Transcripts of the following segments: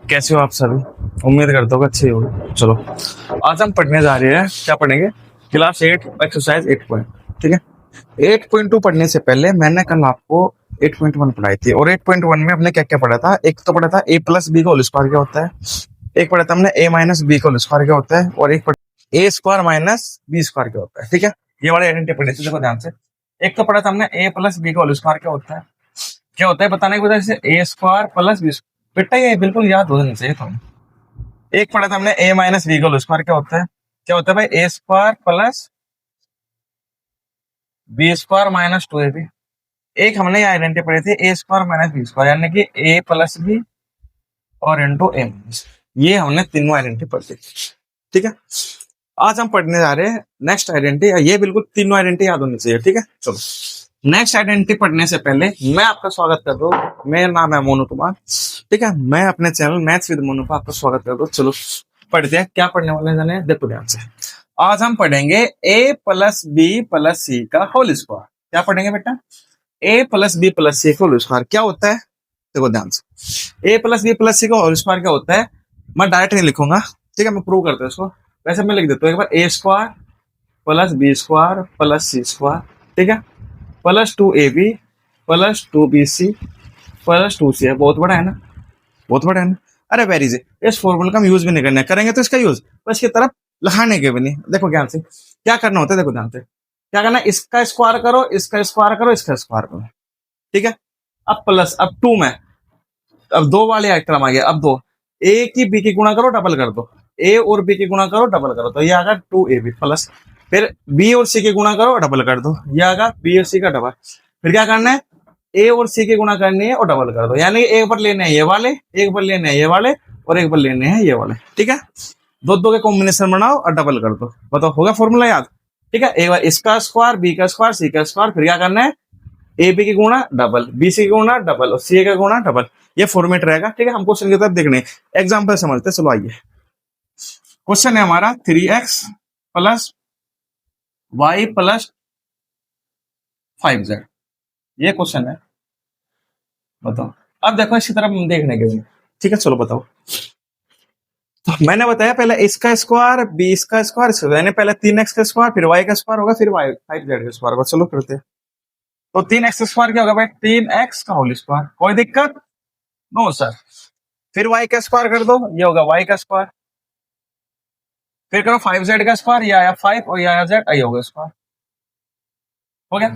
कैसे हो आप सभी? उम्मीद करता हूँ कि अच्छे होंगे। चलो, आज हम पढ़ने जा रहे हैं। क्या पढ़ेंगे? Class 8 exercise 8 point. ठीक है। 8.2 पढ़ने से पहले मैंने कल आपको 8.1 पढ़ाई थी, और 8.1 में हमने क्या क्या पढ़ा था? एक तो पढ़ा था ए प्लस बी का होल स्क्वायर क्या होता है, एक पढ़ा था हमने ए माइनस बी का होल स्क्वायर क्या होता है, और एक पढ़ा ए स्क्वायर माइनस बी स्क्वायर क्या होता है। ठीक है, ये वाले आइडेंटिटी पढ़े थे, देखो ध्यान से। एक तो पढ़ा था हमने ए प्लस बी का होल स्क्वायर क्या होता है बताने की वजह से, ए स्क्वायर प्लस बी। बेटा ये बिल्कुल याद हो जाना चाहिए तुम्हें। एक पढ़ा था हमने ए माइनस बी का होल स्क्वायर क्या होता है भाई? A square plus B square minus 2ab। एक हमने ये आइडेंटिटी पढ़ी थी, A square minus B square, यानी कि ए प्लस बी और इंटू ए माइनस। ये हमने तीनों आइडेंटिटी पढ़ ली। ठीक है, आज हम पढ़ने जा रहे हैं नेक्स्ट आइडेंटिटी। ये बिल्कुल तीनों आइडेंटिटी याद होनी चाहिए। ठीक है, चलो। नेक्स्ट आइडेंटिटी पढ़ने से पहले मैं आपका स्वागत कर दूं। मेरा नाम है मोनू कुमार। ठीक है, मैं अपने चैनल मैथ्स विद मोनू पर आपका स्वागत कर दूं। चलो पढ़ते हैं, क्या पढ़ने वाले जाने, देखो ध्यान से। आज हम पढ़ेंगे ए प्लस बी प्लस सी का होल स्क्वायर। क्या पढ़ेंगे बेटा? ए प्लस बी प्लस सी का होल स्क्वायर क्या होता है? देखो ध्यान से, ए प्लस बी प्लस सी का होल स्क्वायर क्या होता है? मैं डायरेक्ट नहीं लिखूंगा, ठीक है, मैं प्रूव करता हूँ इसको। वैसे मैं लिख देता हूँ एक बार, A square plus B square plus C square, ठीक है, plus 2ab plus 2bc plus 2c है। बहुत बड़ा है ना, बहुत बड़ा है ना। अरे वेरी इजी, इस फॉर्मूले का हम यूज भी नहीं करना है, करेंगे तो इसका यूज बस की तरफ लखाने के भी नहीं। देखो ध्यान से क्या करना होता है, देखो ध्यान से क्या करना है, इसका स्क्वायर करो, इसका स्क्वायर करो, इसका स्क्वायर करो। ठीक है, अब प्लस, अब 2 में, अब दो वाले आइटम आ गया। अब दो ए की बी की गुणा करो, डबल कर दो, ए और बी की गुणा करो, डबल करो, तो ये आगा 2ab प्लस, फिर बी और सी की गुणा करो, डबल कर दो, ये आगा बी और सी का डबल। फिर क्या करना है, ए और सी की गुणा करनी है और डबल कर दो, यानी एक बार लेने हैं ये वाले, एक बार लेने हैं ये वाले, और एक बार लेने हैं ये वाले। ठीक है, दो दो के कॉम्बिनेशन बनाओ और डबल कर दो। बताओ होगा फॉर्मूला याद? ठीक है, एक बार इसका स्क्वायर, बी का स्क्वायर, सी का स्क्वायर, फिर क्या करना है, ए बी की गुणा डबल, बी सी की गुणा डबल, और सी का गुणा डबल। ये फॉर्मेट रहेगा। ठीक है, हम क्वेश्चन की तरफ देखने एग्जाम्पल समझते हैं। चलो आइए, क्वेश्चन है हमारा 3x plus Y plus 5z। ये क्वेश्चन है, बताओ। अब देखो इसकी तरफ हम देखने के लिए। ठीक है, चलो बताओ। तो मैंने बताया पहले इसका स्क्वायर, बी इसका स्क्वायर, यानी पहले 3x का स्क्वायर, फिर y का स्क्वायर होगा, फिर y 5z का स्क्वायर होगा। चलो करते हैं। तो 3x स्क्वायर क्या होगा भाई? 3x का होल स्क्वायर। कोई दिक्कत? No sir. फिर y का स्क्वायर कर दो, ये होगा y का स्क्वायर। फिर करो 5z का स्क्वायर, ये आया 5 और ये आया z, ये होगा स्क्वायर। हो गया।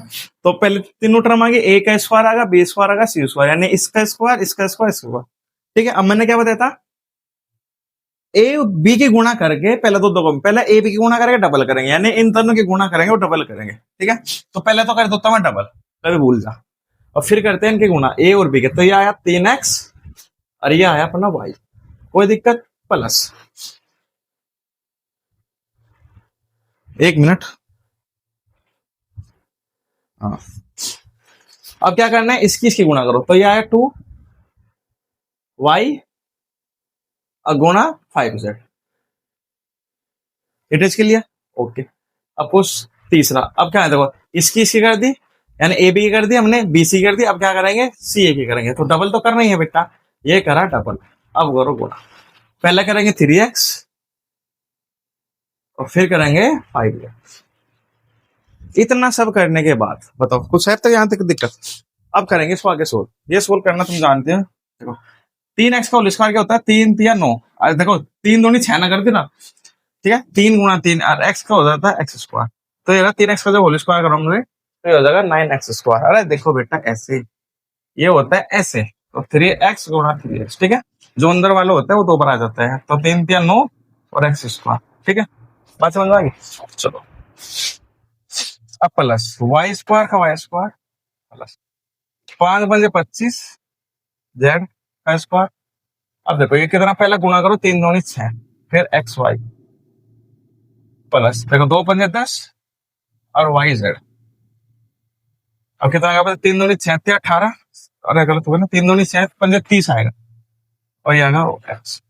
तो पहले तीनों टर्म आ गए, a का स्क्वायर आएगा, b स्क्वायर आएगा, c स्क्वायर, यानी इसका स्क्वायर, इसका स्क्वायर, इसका स्क्वायर। ठीक है, अब मैंने क्या बताया था, ए बी की गुणा करके, पहले दो दो को, पहले ए बी की गुणा करेंगे, डबल करेंगे, यानी इन दोनों की गुणा करेंगे और डबल करेंगे। ठीक है, तो पहले तो कर देता मैं डबल, कभी भूल जा। और फिर करते हैं इनकी गुणा, ए और बी के, तो ये आया 3x और ये आया अपना y। कोई दिक्कत? प्लस, एक मिनट, हाँ। अब क्या करना है, इसकी इसकी गुणा करो, तो ये आया 2y गुणा 5z। It is clear? Okay. अब कुछ तीसरा, अब क्या है देखो, इसकी इसकी कर दी, यानी ए बी की कर दी हमने, बी सी कर दी। अब क्या करेंगे, सी ए की करेंगे, तो डबल तो करना ही है बेटा, ये करा डबल। अब करो गुणा, पहले करेंगे 3x और फिर करेंगे 5x। इतना सब करने के बाद बताओ कुछ है तो यहाँ तक दिक्कत? अब करेंगे इसको आगे सोल्व। ये सोल्व करना तुम जानते हो। देखो 3x का होल स्क्वायर क्या होता है, 3 3 9। देखो 3 दूनी 6 ना कर दी ना। ठीक है, 3 गुणा 3 और x का हो जाता है x स्क्वायर, तो ये 3x का जब होल स्क्वायर करोगे तो ये हो जाएगा 9x स्क्वायर। अरे देखो बेटा ऐसे, ये होता है ऐसे, तो 3x गुणा 3x। ठीक है, जो अंदर वाला होता है वो दो बार आ जाता है, तो 3 3 9 और x स्क्वायर। ठीक है, बात समझ में आ गई? चलो, अब प्लस वाई स्क्वायर का वाई स्क्वायर प्लस 5 × 25 जेड का स्क्वायर। अब देखो ये कितना, पहले गुणा करो, 3 दूनी 6, फिर एक्स वाई प्लस, देखो 2 पंजे 10 और वाई जेड। अब कितना आएगा, 3 दूनी 6 18, अरे गलत हो गया ना, 3 दूनी 6 पंजे 30 आएगा, और ये आएगा एक्स।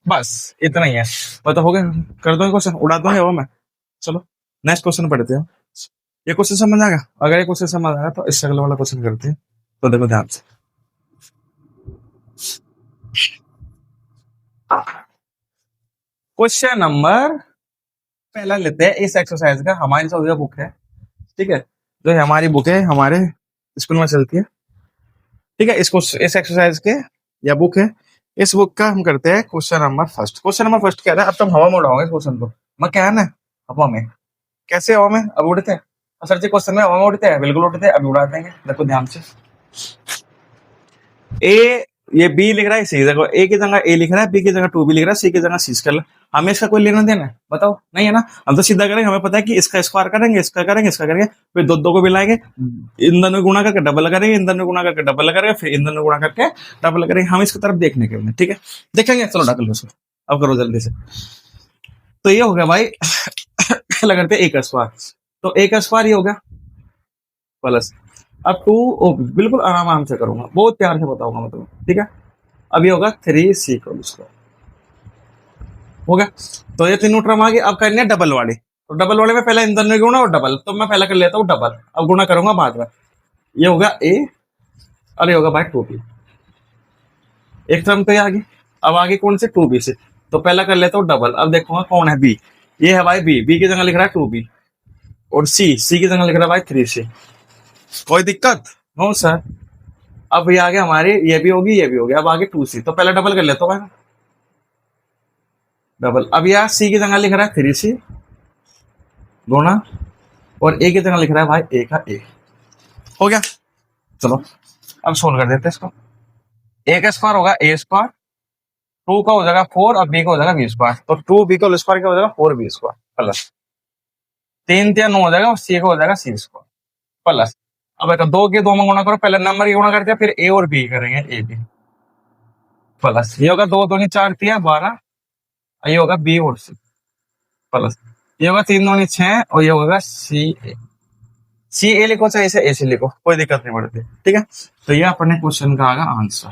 बस इतना ही है, मतलब हो गया। कर दो क्वेश्चन, उड़ा दो वो मैं। चलो नेक्स्ट क्वेश्चन पढ़ते हैं। ये क्वेश्चन समझ आएगा? अगर ये क्वेश्चन समझ आया तो इससे अगला वाला क्वेश्चन करते हैं। तो देखो ध्यान से, क्वेश्चन नंबर पहला लेते हैं इस एक्सरसाइज का। हमारी जो बुक है, ठीक है, जो है हमारी बुक है, हमारे स्कूल में चलती है, ठीक है। इसको इस एक्सरसाइज के या बुक है, इस बुक का हम करते हैं question number first. Question number first क्या है, अब तुम हवा में उड़ाओगे क्वेश्चन को। मैं क्या है ना, हवा में, कैसे हवा में अब उड़ते हैं। सर जी क्वेश्चन में हवा में उड़ते हैं, बिल्कुल उड़ते हैं, अभी उड़ा देंगे, देखो ध्यान से। ए, ये बी लिख रहा है, सी देखो, ए की जगह ए लिख रहा है, बी की जगह टू बी लिख रहा है, सी की जगह सी कर लो। हमें इसका कोई लेना देना है बताओ, नहीं है ना। हम तो सीधा करेंगे, हमें पता है कि इसका स्क्वायर करेंगे, इसका करेंगे, इसका करेंगे, फिर दो दो को मिलाएंगे, ईंधन में गुणा करके डबल करेंगे, ईंधन में गुणा करके डबल करेंगे, फिर ईंधन में गुणा करके डबल करेंगे। हम इसकी तरफ देखने के, ठीक है, देखेंगे। चलो डबल उसको अब करो जल्दी से। तो ये हो गया भाई पहला करते हैं ए का स्क्वायर, तो ए का स्क्वायर ये हो गया प्लस, अब टू, बिल्कुल आराम से करूंगा, बहुत प्यार से बताऊंगा मैं तुम्हें, ठीक है। अब ये होगा 3c का स्क्वायर, हो गया। तो ये तीनों टर्म आ गई। अब करनी है डबल वाली, तो डबल वाले में पहले ईंधन में गुणा और डबल, तो मैं पहले कर लेता हूँ डबल, अब गुणा करूंगा बाद में। ये होगा ए और ये होगा भाई 2b, एक टर्म तो ये आ गई। अब आगे कौन से 2b से, तो पहला कर लेता हूँ डबल, अब देखूंगा कौन है बी, ये है भाई बी, बी की जगह लिख रहा है 2b, और सी की जगह लिख रहा है भाई 3c। कोई दिक्कत नो सर। अब ये आगे हमारे, ये भी होगी, ये भी होगी, अब आगे 2c, तो पहले डबल कर लेता हूँ भाई डबल। अब यार सी की जगह लिख रहा है 3c गुणा, और ए की जगह लिख रहा है भाई ए का ए, हो गया। चलो अब सोल्व कर देते हैं इसको। ए का स्क्वायर होगा ए स्क्वायर, टू का हो जाएगा 4 और बी का हो जाएगा बी स्क्वायर, तो 2b का स्क्वायर क्या हो जाएगा 4b स्क्वायर प्लस 3 9 हो जाएगा, और सी का हो जाएगा सी स्क्वायर प्लस। अब एक दो के दो में गुणा करो, पहले नंबर की गुणा करते हैं, फिर ए और बी करेंगे, ए बी प्लस, ये होगा 2 2 4 3 12, ये होगा बी और सी प्लस, ये होगा 3 2 6, और ये होगा सी ए। सी ए लिखो चाहे इसे ए सी लिखो, कोई दिक्कत नहीं पड़ती, ठीक है। तो ये अपने क्वेश्चन का आएगा आंसर,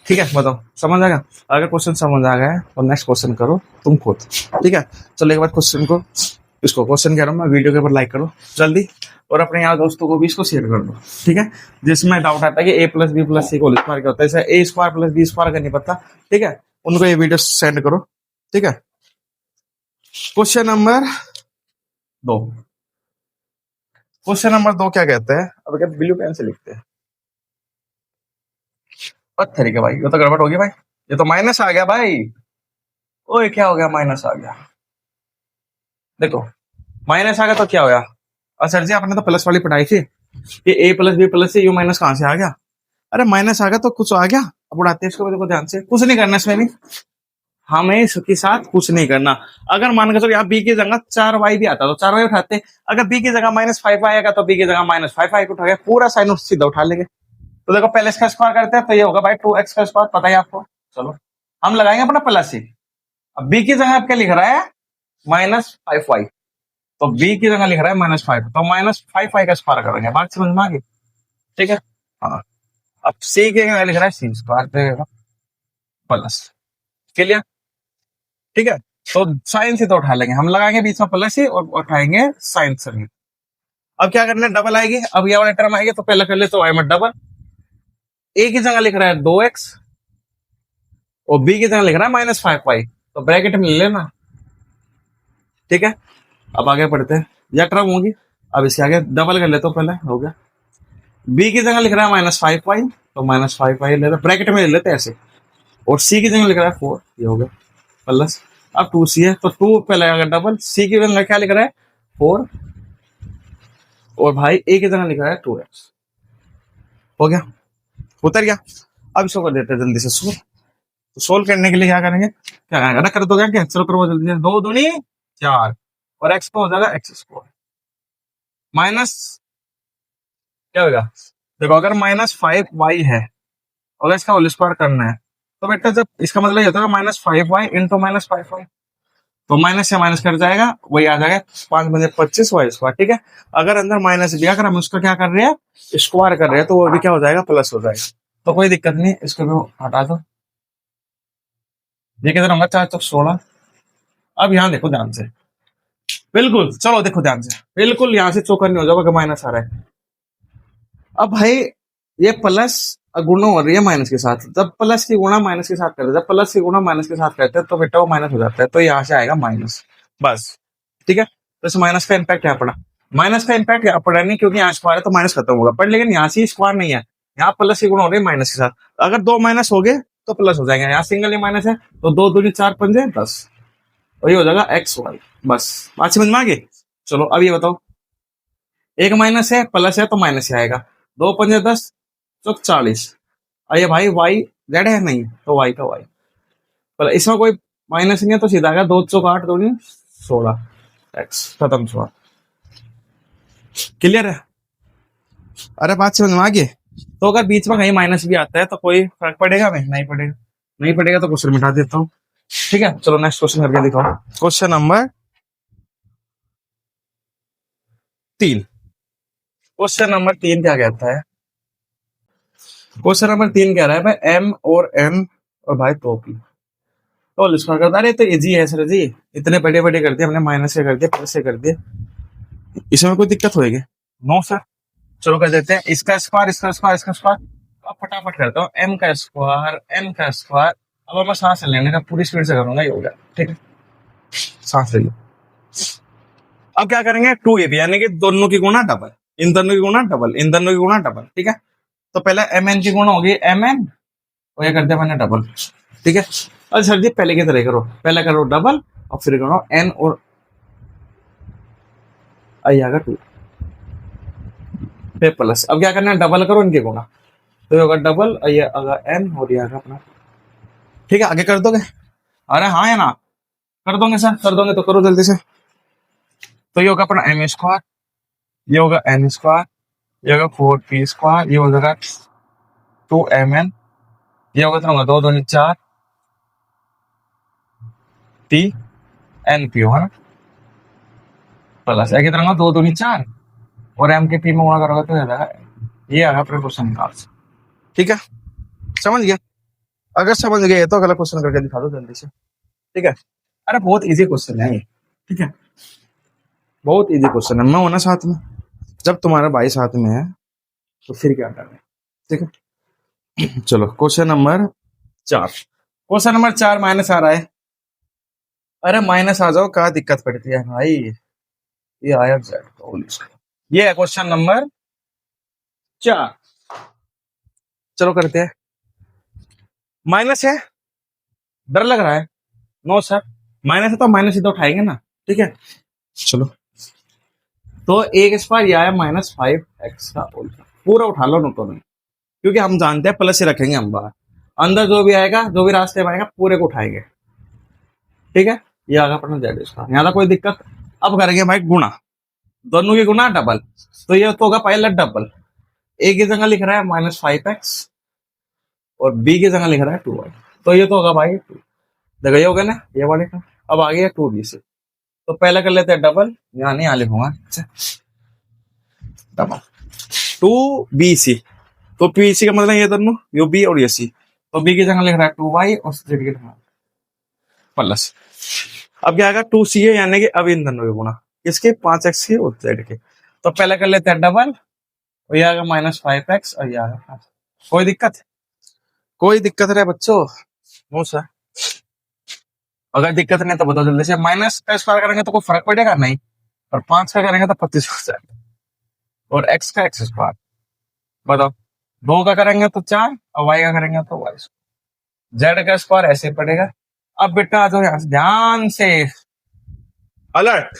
ठीक है। बताओ समझ आएगा। अगर क्वेश्चन समझ आ गया तो नेक्स्ट क्वेश्चन करो तुम खुद, ठीक है। चलो एक बार क्वेश्चन को, इसको क्वेश्चन कह रहा हूँ मैं, वीडियो के ऊपर लाइक करो जल्दी, और अपने यार दोस्तों को भी इसको शेयर कर दो, ठीक है। जिसमें डाउट आता है कि ए प्लस बी प्लस सी को स्क्वायर क्या होता है, जैसे ए स्क्वायर प्लस बी स्क्वायर का नहीं पता, ठीक है, उनको ये वीडियो सेंड करो, ठीक है। क्वेश्चन नंबर 2, क्वेश्चन नंबर 2 क्या कहते हैं, अब क्या ब्लू पेन से लिखते हैं, पत्थर के भाई, ये तो गड़बड़ हो गई भाई, ये तो माइनस आ गया भाई, ओए क्या हो गया, माइनस आ गया, देखो माइनस आ गया तो क्या हो गया। और सर जी आपने तो प्लस वाली पढ़ाई थी कि ए प्लस बी प्लस से यू माइनस कहां से आ गया, अरे माइनस आ गया तो कुछ आ गया, अब उड़ाते हैं इसको, देखो ध्यान से, कुछ नहीं करना इसमें भी, हमें इसके साथ कुछ नहीं करना। अगर मान के चलो यहाँ बी की जगह 4y भी आता तो 4y उठाते, अगर बी की जगह -5 आएगा तो बी की जगह -5 उठा के पूरा साइन सीधा उठा लेंगे। तो देखो पहले इसका स्क्वायर करते हैं, तो ये होगा भाई 2x का स्क्वायर, पता है आपको। चलो हम लगाएंगे अपना प्लस ही, अब बी की जगह आप क्या लिख रहा है -5y, तो बी की जगह लिख रहा है -5, तो -5y का स्क्वायर करेंगे, बात समझ में आ गई, ठीक है। हाँ अब सी की जगह लिख रहा है सी स्क्वायर प्लस, क्लियर, ठीक है। तो साइन से तो उठा लेंगे, हम लगाएंगे बीच में प्लस ही और उठाएंगे साइन से भी। अब क्या करना है, डबल आएगी, अब ये वाला टर्म आएगी, तो पहले कर ले तो वाई में डबल, ए की जगह लिख रहा है 2x और बी की जगह लिख रहा है -5y, तो ब्रैकेट में ले लेना, ठीक है। अब आगे बढ़ते हैं, यह टर्म होगी, अब इसके आगे डबल कर लेते, तो पहले हो गया, बी की जगह लिख रहा है -5y, तो -5y ले ब्रैकेट में ले लेते ऐसे, और सी की जगह लिख रहा है 4, ये हो गया प्लस, अब 2c है तो 2 पे लगेगा डबल, सी की जगह क्या लिख रहा है 4, और भाई ए की जगह लिख रहा है 2x, हो गया, उतर गया। अब इसको कर देते हैं जल्दी से सोल्व। तो सोल्व करने के लिए क्या करेंगे, क्या करेंगे, कर दो क्या, चलो करो जल्दी से, 2 दूनी 4, और x को हो जाएगा x स्क्वायर माइनस, क्या होगा, देखो अगर -5y है और इसका होल स्क्वायर करना है, तो बेटा जब इसका मतलब ये होता है -5y इंटू -5y, तो माइनस से माइनस कर जाएगा, वही आ जाएगा 5 बजे 25 वाई स्क्वायर, ठीक है। अगर अंदर माइनस भी अगर हम उसका क्या कर रहे हैं स्क्वायर कर रहे हैं, तो वो भी क्या हो जाएगा प्लस हो जाएगा, तो कोई दिक्कत नहीं, इसको भी हटा दो, ये किधर होगा 4 चौक 16। अब यहाँ देखो ध्यान से, बिल्कुल चलो देखो ध्यान से, बिल्कुल यहाँ से चौकर नहीं हो जाएगा, माइनस आ रहा है। अब भाई ये प्लस गुणा हो रही है माइनस के साथ, जब प्लस की गुणा माइनस के साथ करते हैं, जब प्लस की गुणा माइनस के साथ करते हैं तो बेटा वो माइनस हो जाता है, तो यहाँ से आएगा माइनस, बस। ठीक है, तो इस माइनस का इम्पैक्ट यहाँ पड़ा, माइनस का इम्पैक्ट यहाँ पड़ा नहीं क्योंकि यहाँ स्क्वायर है तो माइनस खत्म होगा, पर लेकिन यहाँ से स्क्वायर नहीं है, यहाँ प्लस की गुणा हो रही है माइनस के साथ, अगर दो माइनस हो गए तो प्लस हो जाएंगे, यहाँ सिंगल ही माइनस है तो दो दूनी चार पंजे 10, और ये हो जाएगा एक्स वाई, बस बात समझ में आ गई। चलो अब ये बताओ, एक माइनस है प्लस है तो माइनस ही आएगा, दो पंजे 10 चौक 40, अरे भाई वाई जेड है नहीं तो वाई का वाई, पर इसमें कोई माइनस नहीं है तो सीधा आएगा, दो चौक 8 दो 16, एक्स खत्म सवाल, क्लियर है। अरे बात समझ में आ गई। तो अगर बीच में कहीं माइनस भी आता है तो कोई फर्क पड़ेगा, मैं नहीं पड़ेगा, नहीं पड़ेगा तो क्वेश्चन मिटा देता हूँ। ठीक है, चलो नेक्स्ट क्वेश्चन करके दिखाओ। क्वेश्चन नंबर 3, क्वेश्चन नंबर 3 क्या कहता है, क्वेश्चन नंबर 3 कह रहा है भाई एम और एन और भाई तो पी तो स्क्वायर करता, अरे तो इजी है सर जी, इतने बड़े बड़े कर दिए हमने, माइनस से कर दिया प्लस से कर दिया, इसमें कोई दिक्कत होगी? No sir. चलो कर देते हैं, इसका स्क्वायर इसका स्क्वायर इसका स्क्वायर, अब फटाफट करता हूँ, एम का स्क्वायर एन का स्क्वायर, अब मैं सांस लेने का पूरी स्पीड से करूंगा, ये होगा ठीक है, सांस ले लो। अब क्या करेंगे, टू ए बी यानी कि दोनों की गुणा डबल, इन दोनों की गुणा डबल, इन दोनों की गुणा डबल, ठीक है। तो पहले एम एन की गुणा होगी एम एन, और ये करते मैंने डबल, ठीक है। और सर जी पहले की तरह करो, पहले करो डबल और फिर करो एन और आई आएगा 2 फिर प्लस, अब क्या करना है डबल करो इनके गुणा, तो ये होगा डबल, ये आएगा एन और ये आएगा अपना, ठीक है। आगे कर दोगे? अरे हाँ या ना, कर दोगे सर, कर दोगे तो करो जल्दी से। तो ये होगा अपना एम स्क्वायर, ये होगा एन स्क्वायर, ये होगा 4p स्क्वायर, ये हो जाएगा 2mn, ये होगा तो दो दूनी 4 p एन पी होगा ना, प्लस एक तरह दो दूनी 4 और एम के पी में गुणा करोगे तो ये आएगा अपने क्वेश्चन का आंसर, ठीक है। समझ गया? अगर समझ गए तो अगला क्वेश्चन करके दिखा दो जल्दी से, ठीक है। अरे बहुत इजी क्वेश्चन है ये, ठीक है, बहुत इजी क्वेश्चन है, मैं होना साथ में, जब तुम्हारा भाई साथ में है तो फिर क्या करना है, ठीक है। चलो question number 4, question number 4 minus आ रहा है, अरे माइनस आ जाओ, क्या दिक्कत पड़ती है भाई, ये आया जेड, ये है क्वेश्चन नंबर 4। चलो करते हैं, माइनस है, डर लग रहा है? नो सर, माइनस है तो माइनस ही तो उठाएंगे ना, ठीक है। चलो तो एक स्क्वायर ये आया -5x का उल्टा, पूरा उठा लो नो तो नहीं, क्योंकि हम जानते हैं प्लस ही रखेंगे हम बाहर, अंदर जो भी आएगा जो भी रास्ते में आएगा पूरे को उठाएंगे, ठीक है। ये आगा अपना जेड स्क्वायर, यहाँ कोई दिक्कत। अब करेंगे भाई गुणा, दोनों की गुणा डबल, तो ये तो होगा पहला डबल, ए की जगह लिख रहा है -5x और बी की जगह लिख रहा है 2y, तो ये तो होगा भाई 2, देखो ये होगा ना ये वाले का। अब आ गया 2b से, तो पहले कर लेते हैं डबल, यहाँ नहीं यहाँ लिखूंगा, अच्छा डबल 2bc, तो pc का मतलब ये दोनों यो b और ये c, तो b की जगह लिख रहा है 2y और z की जगह प्लस, अब क्या आएगा 2c है यानी कि अब इन दोनों के गुणा, किसके 5x के और z के, तो पहले कर लेते हैं डबल, और ये आएगा -5x और ये आएगा 5, कोई दिक्कत? कोई दिक्कत नहीं बच्चों? No sir. अगर दिक्कत नहीं तो बताओ जल्दी से, माइनस का स्क्वायर करेंगे तो कोई फर्क पड़ेगा नहीं, और 5 का करेंगे तो 25%, और x का x स्क्वायर, बताओ 2 का करेंगे तो 4 और y का करेंगे तो y, z का स्क्वायर ऐसे पड़ेगा। अब बेटा आ जाओ यहाँ से ध्यान से, अलर्ट,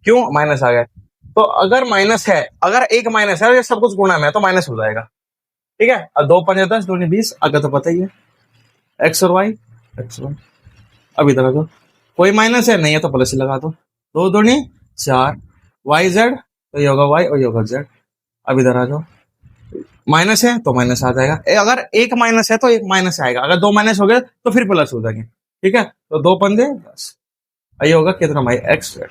क्यों माइनस आ गया, तो अगर माइनस है, अगर एक माइनस है ये सब कुछ गुणा में है तो माइनस हो जाएगा, ठीक है। अब 2 5 10 2 20, अगर तो पता ही है एक्स और वाई, एक्स वाई, अब इधर आ जाओ, कोई माइनस है नहीं है तो प्लस ही लगा दो, 2 दूनी 4 वाई जेड, तो ये होगा वाई और ये होगा जेड। अब इधर आ जाओ, माइनस है तो माइनस आ जाएगा, अगर एक माइनस है तो एक माइनस आएगा, अगर 2 माइनस हो गए तो फिर प्लस हो जाएंगे, ठीक है। तो 2 पंजे 10, ये होगा कितना भाई एक्स जेड,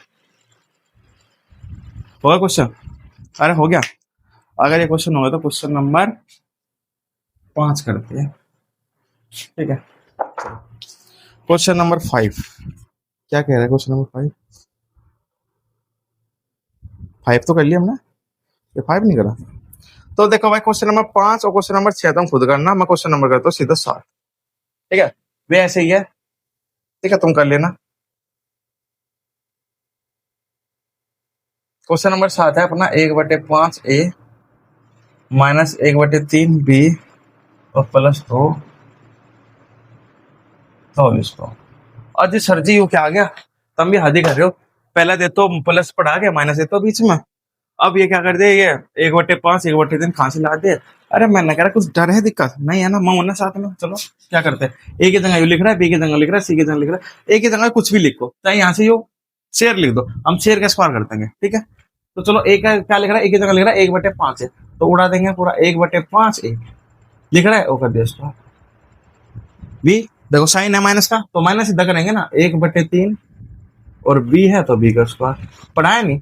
होगा क्वेश्चन? अरे हो गया। अगर ये क्वेश्चन होगा तो क्वेश्चन नंबर 5 करते हैं, ठीक है। क्वेश्चन नंबर 5 क्या कह रहा है, क्वेश्चन नंबर 5 तो कर लिया हमने, ये 5 नहीं करा, तो देखो भाई क्वेश्चन नंबर 5 और क्वेश्चन नंबर 6 तुम खुद करना, मैं क्वेश्चन नंबर करता हूँ सीधा 7। ठीक है, वे ऐसे ही है। ठीक है, तुम कर लेना। क्वेश्चन नंबर 7 है अपना 1/5 A माइनस 1/3 B और प्लस 2 होल स्क्वायर। और जी सर जी, यू क्या आ गया, तुम भी हद ही कर रहे हो। पहले दे तो प्लस पढ़ा के माइनस दे तो बीच में, अब ये क्या कर दे, ये 1/5 1/3 कहां से ला दे। अरे मैंने कह रहा कुछ डर है, दिक्कत नहीं है ना, मैं ना साथ में। चलो क्या करते हैं, ए की जगह यू लिख रहा है, बी की जगह लिख रहा है, सी की जगह लिख रहा है, ए की जगह कुछ भी लिखो, चाहे यहाँ से यो शेयर लिख दो, हम शेयर का स्क्वायर कर देंगे। ठीक है, तो चलो ए का क्या लिख रहा है, ए की जगह लिख रहा है 1/5 है, तो उड़ा देंगे पूरा 1/5 A लिख रहा है, वो कर दिया स्क्वायर। बी देखो साइन है माइनस का, तो माइनस सीधा करेंगे ना, 1/3 और बी है तो बी का स्क्वायर, पढ़ाया नहीं,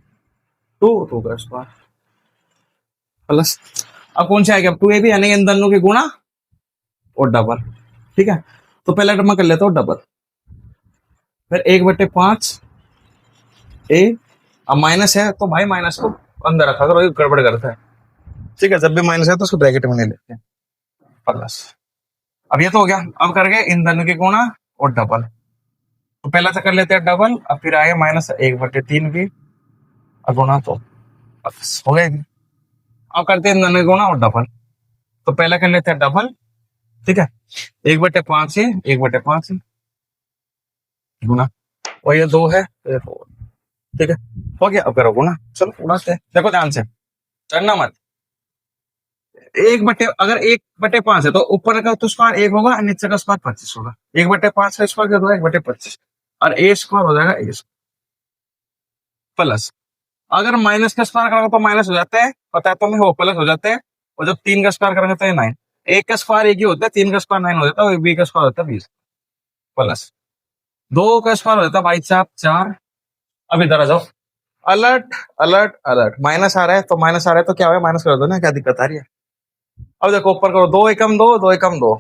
2 का स्क्वायर प्लस। अब कौन सा आएगा, 2AB यानी इन दोनों के गुणा और डबल। ठीक है, तो पहले मैं कर लेता हूँ डबल, फिर 1/5 A। अब माइनस है तो भाई माइनस को अंदर रखा करो, गड़बड़ करता है। ठीक है, जब भी माइनस है तो उसको ब्रैकेट में नहीं लेते हैं, प्लस। अब ये तो हो गया, अब करके इन दोनों के गुणा और डबल। तो पहला से कर लेते हैं डबल, अब फिर आए माइनस 1/3 B और गुणा तो प्लस हो गया। अब करते हैं इन दोनों के गुणा और डबल, तो पहला कर लेते हैं डबल। ठीक है, 1/5 गुणा, और ये 2 है तो ये 4। ठीक है, हो गया। अब करो गुणा, चलो उड़ाते हैं, देखो ध्यान से, चढ़ना मत। अगर 1/5 है तो ऊपर का तो स्क्वायर 1 होगा, नीचे का स्क्वायर 25 होगा। 1/5 का स्क्वायर कर दो 1/25 और ए स्क्वायर हो जाएगा ए प्लस। अगर माइनस का स्क्वायर करोगे तो माइनस हो जाता है, पता है तो वो प्लस हो जाते हैं, और जब 3 का स्क्वायर करेंगे तो ये 9। एक का स्क्वायर एक ही होता है, 3 का स्क्वायर 9 हो जाता है, और बी का स्क्वायर होता है 20 प्लस। 2 का स्क्वायर हो जाता है भाई साहब 4। अब इधर आ जाओ, अलर्ट अलर्ट अलर्ट, माइनस आ रहा है तो माइनस आ रहा है तो क्या हो, माइनस कर दो ना, क्या दिक्कत आ रही है। अब देखो ऊपर करो, 2 एकम 2, 2 एकम 2।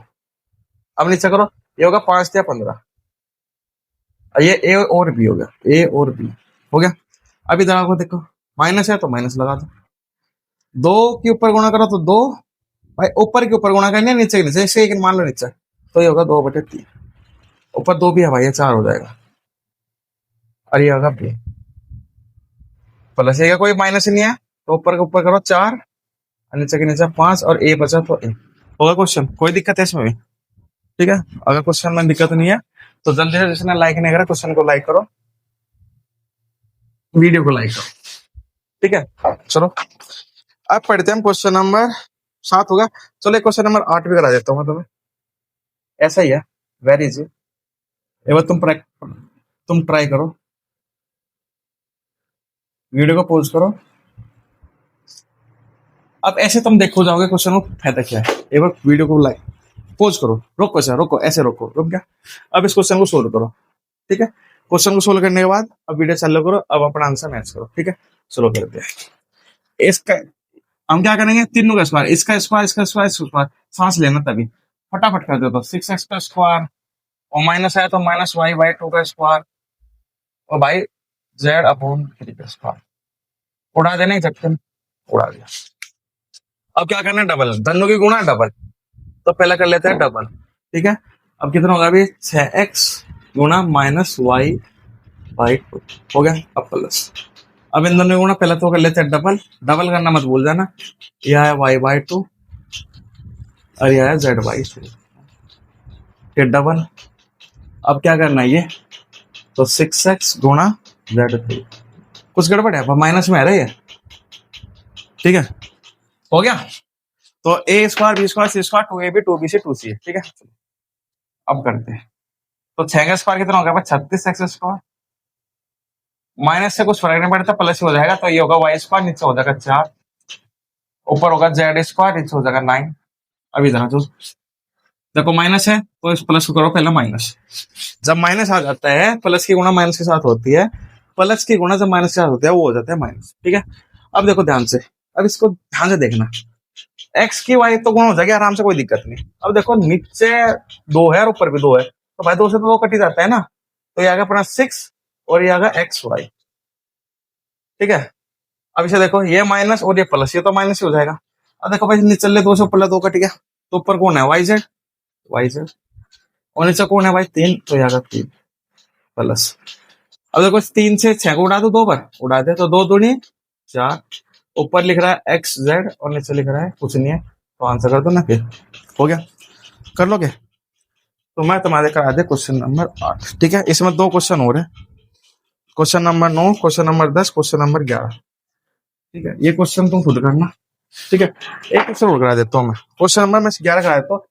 अब नीचे करो, ये होगा 5 या 15, ये ए और बी हो गया, ए और बी हो गया। अब इधर आपको देखो, माइनस है तो माइनस लगा दो, 2 के ऊपर गुणा करो तो 2, भाई ऊपर के ऊपर गुणा करना, नीचे के नीचे, इससे एक मान लो नीचे, तो ये होगा 2/3। ऊपर 2 भी है भाई, ये 4 हो जाएगा, और ये होगा बी प्लस। ए का कोई माइनस ही नहीं है, तो ऊपर के ऊपर करो 4 और नीचे के नीचे 5, और ए बचा तो ए होगा। क्वेश्चन कोई दिक्कत है इसमें भी? ठीक है, अगर क्वेश्चन में दिक्कत नहीं है तो जल्दी से, जिसने लाइक नहीं करा क्वेश्चन को लाइक करो, वीडियो को लाइक करो। ठीक है, चलो अब पढ़ते हैं क्वेश्चन नंबर 7 होगा। चलो क्वेश्चन नंबर 8 भी करा देता हूँ मैं तुम्हें, ऐसा ही है, वेरी इजी। एक बार तुम ट्राई करो, वीडियो को पॉज करो। अब ऐसे तुम देखो जाओगे क्वेश्चन को फायदा क्या है। एक बार वीडियो को लाइक पॉज करो, रोको ऐसा, रोको ऐसे, रोको, रुक गया। अब इस क्वेश्चन को सोल्व करो। ठीक है, क्वेश्चन को सोल्व करने के बाद अब वीडियो चालू करो, अब अपना आंसर मैच करो। ठीक है, सोल्व करते हैं। इसका हम क्या करेंगे, तीनों का स्क्वायर, इसका स्क्वायर, इसका स्क्वायर, इसका स्क्वायर, सांस लेना तभी फटाफट कर दो। तो 6x का स्क्वायर और माइनस है तो माइनस y/2 का स्क्वायर, और भाई z/3 का स्क्वायर, उड़ा देने झटके में, उड़ा दिया। अब क्या करना है, डबल, दोनों की गुणा डबल, तो पहला कर लेते हैं डबल। ठीक है, अब कितना होगा अभी, 6x गुणा माइनस y/2 हो गया, अब प्लस। अब इन दोनों गुणा पहले तो कर लेते हैं डबल, डबल करना मत भूल जाना, यह है y/2 और यह है z/3, फिर डबल। अब क्या करना है ये, तो 6x गुणा z3, कुछ गड़बड़ है, माइनस में आ रहा है ये। ठीक है, हो गया। तो ए स्क्वायर बी स्क्वायर सी स्क्वायर 2ab 2bc 2c। ठीक है, अब करते हैं। तो 6 का स्क्वायर कितना होगा, 36x स्क्वायर, माइनस से कुछ फर्क नहीं पड़ता, प्लस ही हो जाएगा, तो ये होगा y स्क्वायर, नीचे हो जाएगा 4, ऊपर होगा z स्क्वायर, नीचे हो जाएगा 9। अभी जरा जो देखो माइनस है तो इस प्लस को करो पहले माइनस, जब माइनस आ जाता है, प्लस की गुणा माइनस के साथ होती है, प्लस की गुणा जब माइनस के साथ होती है वो हो जाता है माइनस। ठीक है, अब देखो ध्यान से, अब इसको ध्यान से देखना, एक्स की वाई तो गुणा हो जाएगी आराम से, कोई दिक्कत नहीं। अब देखो नीचे 2 है और ऊपर भी 2 है, तो भाई 2 से तो 2 कट ही जाता है ना, तो ये आगे अपना 6 और ये आगे एक्स वाई। ठीक है, अब इसे देखो, ये माइनस और ये प्लस, ये तो माइनस ही हो जाएगा। अब देखो भाई नीचे ले 2 से ऊपर ले 2 कट गया, तो ऊपर कौन है वाई जेड, वाई जेड, और नीचे कौन है भाई 3, तो यहाँ का 3 प्लस। अब देखो 3 से 6 को उड़ा दो, 2 बार उड़ा दे, तो 2 दूनी 4, ऊपर लिख रहा है एक्स जेड और नीचे लिख रहा है कुछ नहीं है, तो आंसर कर दो ना फिर, हो गया, कर लोगे। तो मैं तुम्हारे करा दे क्वेश्चन नंबर 8, ठीक है। इसमें 2 क्वेश्चन हो रहे हैं, question number 9, question number 10, question number 11, ठीक है। ये क्वेश्चन तुम खुद करना, ठीक है। एक क्वेश्चन और करा देता हूँ मैं, क्वेश्चन नंबर मैं 11 करा देता हूँ।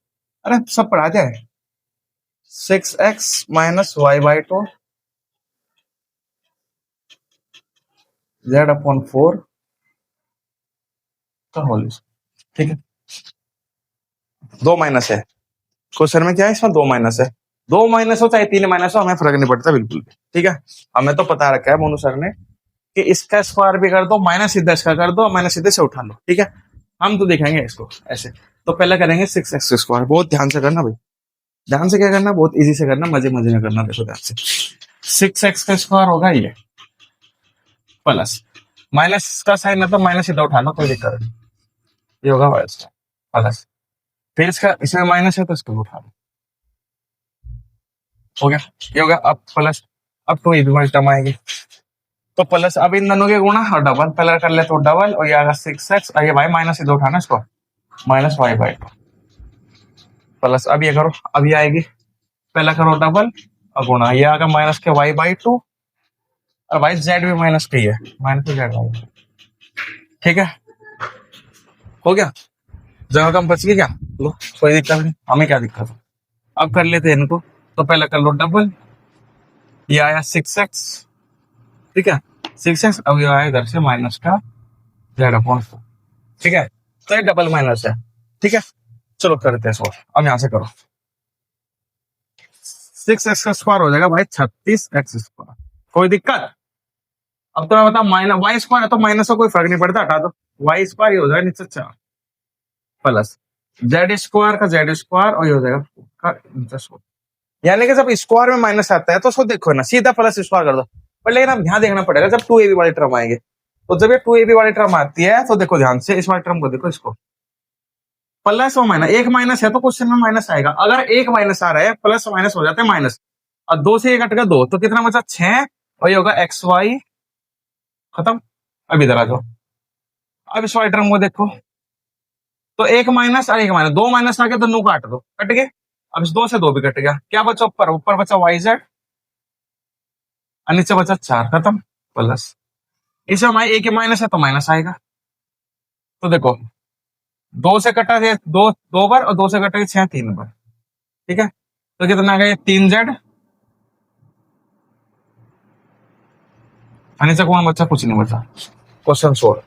अरे सब पढ़ा जाए, 6x minus Y by 2 Z upon 4 का होल, ठीक है। 2 माइनस है क्वेश्चन में, क्या है इसमें 2 माइनस है, 2 माइनस हो चाहे 3 माइनस हो, हमें फर्क नहीं पड़ता बिल्कुल भी, ठीक है। हमें तो पता रखा है मोनू सर ने कि इसका स्क्वायर भी कर दो, माइनस सीधा इसका कर दो, माइनस सीधे से उठा लो, ठीक है। हम तो देखेंगे इसको ऐसे, तो पहले करेंगे 6x स्क्वायर, बहुत ध्यान से करना भाई, ध्यान से क्या करना, बहुत इजी से करना, मजे मजे में करना, देखो ध्यान से। 6x का स्क्वायर होगा ये प्लस, माइनस का साइन है तो माइनस सीधा उठा लो, कोई दिक्कत नहीं, ये होगा प्लस, फिर इसका इसमें माइनस है तो इसको उठा लो, हो गया, ये होगा। अब प्लस, अब 2 ये भी वाली टर्म आएगी, तो प्लस, अब इन दोनों के गुणा और डबल, पहले कर ले तो डबल, और ये आएगा 6x, और ये भाई माइनस सीधा उठाना इसको, माइनस वाई बाई 2 प्लस, अब ये करो, अब ये आएगी, पहला करो डबल और गुणा, ये आएगा माइनस के वाई बाई 2, और भाई जेड भी माइनस के ही है, माइनस के जेड वाई, ठीक है, हो गया, जगह कम बच गई क्या, लो कोई दिक्कत नहीं, हमें क्या दिक्कत है। अब कर लेते हैं इनको, तो पहले कर लो डबल, ये आया 6x, ठीक है, 6x, अब ये आया इधर से माइनस का जेड अपॉन 4, ठीक है, तो ये डबल माइनस है, ठीक है। चलो करते हैं इसको, अब यहां से करो, 6x का स्क्वायर हो जाएगा भाई 36x स्क्वायर, कोई दिक्कत। अब तो मैं बता, माइनस वाई स्क्वायर है तो माइनस का कोई फर्क नहीं पड़ता, हटा दो, वाई स्क्वायर ये हो जाएगा नीचे 4 प्लस जेड स्क्वायर का जेड स्क्वायर, और ये हो जाएगा, यानी कि जब स्क्वायर में माइनस आता है तो उसको देखो ना, सीधा प्लस स्क्वायर कर दो, पर लेकिन अब ध्यान देखना पड़ेगा जब 2ab वाली टर्म आएंगे, तो जब ये 2ab वाली टर्म आती है तो देखो ध्यान से, इस वाली टर्म को देखो, इसको प्लस और माइनस, एक माइनस है तो क्वेश्चन में माइनस आएगा, अगर एक माइनस आ रहा है प्लस माइनस हो जाते हैं माइनस, और 2 से 1 कट गया 2, तो कितना बचा 6, और ये होगा एक्स वाई, खत्म। अब इधर आ जाओ, अब इस वाली टर्म को देखो, तो एक माइनस और एक माइनस, 2 माइनस आ गया तो नो काट दो, कट गए। अब इस 2 से 2 भी कट गया, क्या बचा ऊपर, ऊपर बचा वाई जेड, और नीचे बचा 4, खत्म प्लस, इसमें हमारे एक माइनस है तो माइनस आएगा, तो देखो 2 से कटा है 2 बार, और 2 से कटा 6 3 बार, ठीक है, तो कितना आ गया 3z, और नीचे कौन बचा, कुछ नहीं बचा, क्वेश्चन सोल्व,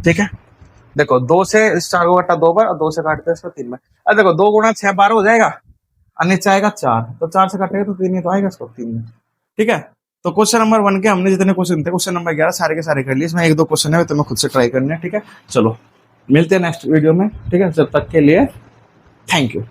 ठीक है। देखो 2 से 4 को कटा 2 बार, और 2 से काटते हैं इसको 3 बार, अब देखो 2 गुणा 6 12 हो जाएगा, और नीचे आएगा 4, तो 4 से काटेगा तो 3 ही तो आएगा इसको 3 में, ठीक है। तो क्वेश्चन नंबर 1 के हमने जितने क्वेश्चन थे, क्वेश्चन नंबर 11 सारे के सारे कर लिए, इसमें 1 2 क्वेश्चन है तो मैं खुद से ट्राई करने हैं, ठीक है। चलो मिलते हैं नेक्स्ट वीडियो में, ठीक है, जब तक के लिए थैंक यू।